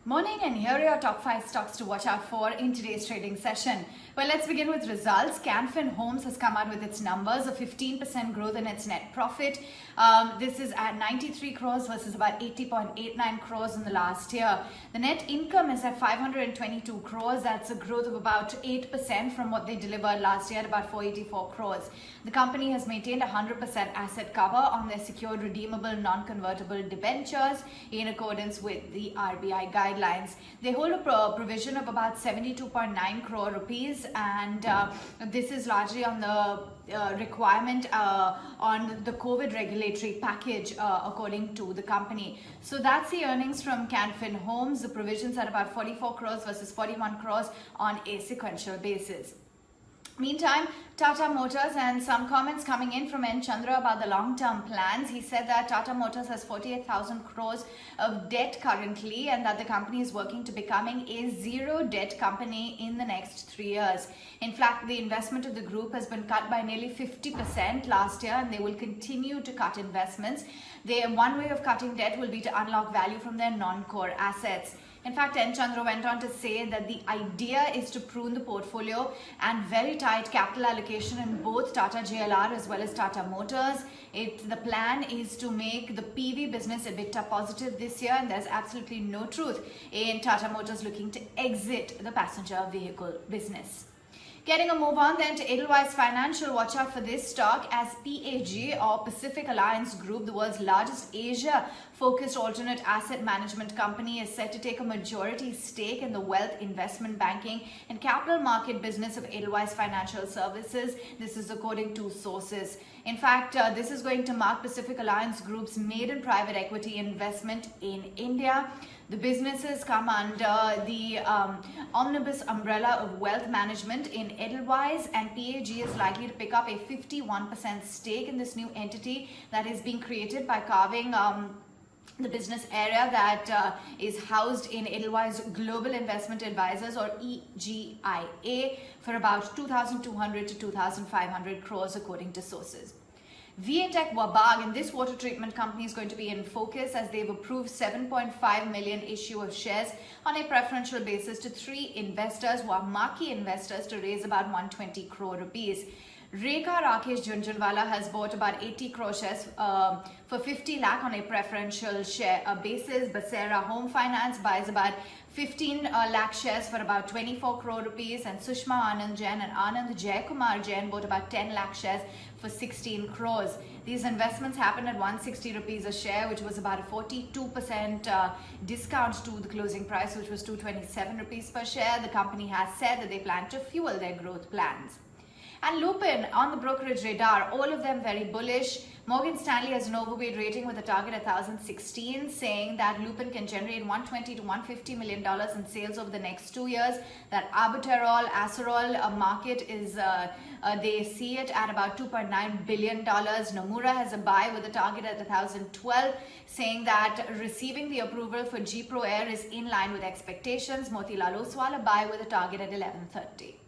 Morning, and here are your top 5 stocks to watch out for in today's trading session. Well, let's begin with results. Can Fin Homes has come out with its numbers, a 15% growth in its net profit. This is at 93 crores versus about 80.89 crores in the last year. The net income is at 522 crores. That's a growth of about 8% from what they delivered last year at about 484 crores. The company has maintained 100% asset cover on their secured redeemable non-convertible debentures in accordance with the RBI guidelines. They hold a provision of about 72.9 crore rupees, and this is largely on the requirement on the COVID regulatory package according to the company. So that's the earnings from Can Fin Homes. The provisions are about 44 crores versus 41 crores on a sequential basis. Meantime, Tata Motors, and some comments coming in from N. Chandra about the long-term plans. He said that Tata Motors has 48,000 crores of debt currently, and that the company is working to becoming a zero debt company in the next 3 years. In fact, the investment of the group has been cut by nearly 50% last year, and they will continue to cut investments. One way of cutting debt will be to unlock value from their non-core assets. In fact, N. Chandra went on to say that the idea is to prune the portfolio and very tight capital allocation in both Tata JLR as well as Tata Motors. The plan is to make the PV business EBITDA positive this year, and there's absolutely no truth in Tata Motors looking to exit the passenger vehicle business. Getting a move on then to Edelweiss Financial. Watch out for this stock as PAG, or Pacific Alliance Group, the world's largest Asia-focused alternate asset management company, is set to take a majority stake in the wealth investment banking and capital market business of Edelweiss Financial Services. This is according to sources. In fact, this is going to mark Pacific Alliance Group's maiden private equity investment in India. The businesses come under the omnibus umbrella of wealth management in Edelweiss, and PAG is likely to pick up a 51% stake in this new entity that is being created by carving the business area that is housed in Edelweiss Global Investment Advisors, or EGIA, for about 2,200 to 2,500 crores according to sources. Viatec Wabag, and this water treatment company, is going to be in focus as they've approved 7.5 million issue of shares on a preferential basis to 3 investors who are marquee investors to raise about 120 crore rupees. Rekha Rakesh Jhunjhunwala has bought about 80 crore shares for 50 lakh on a preferential share basis. Basera Home Finance buys about 15 lakh shares for about 24 crore rupees, and Sushma Anand Jain and Anand Jaikumar Jain bought about 10 lakh shares for 16 crores. These investments happened at 160 rupees a share, which was about a 42% discount to the closing price, which was 227 rupees per share. The company has said that they plan to fuel their growth plans. And Lupin on the brokerage radar, all of them very bullish. Morgan Stanley has an overweight rating with a target at 1,016, saying that Lupin can generate $120 to $150 million in sales over the next 2 years. That Albuterol, Acerol market is, they see it at about $2.9 billion. Nomura has a buy with a target at 1,012, saying that receiving the approval for G Pro Air is in line with expectations. Motilal Oswal a buy with a target at 1,130.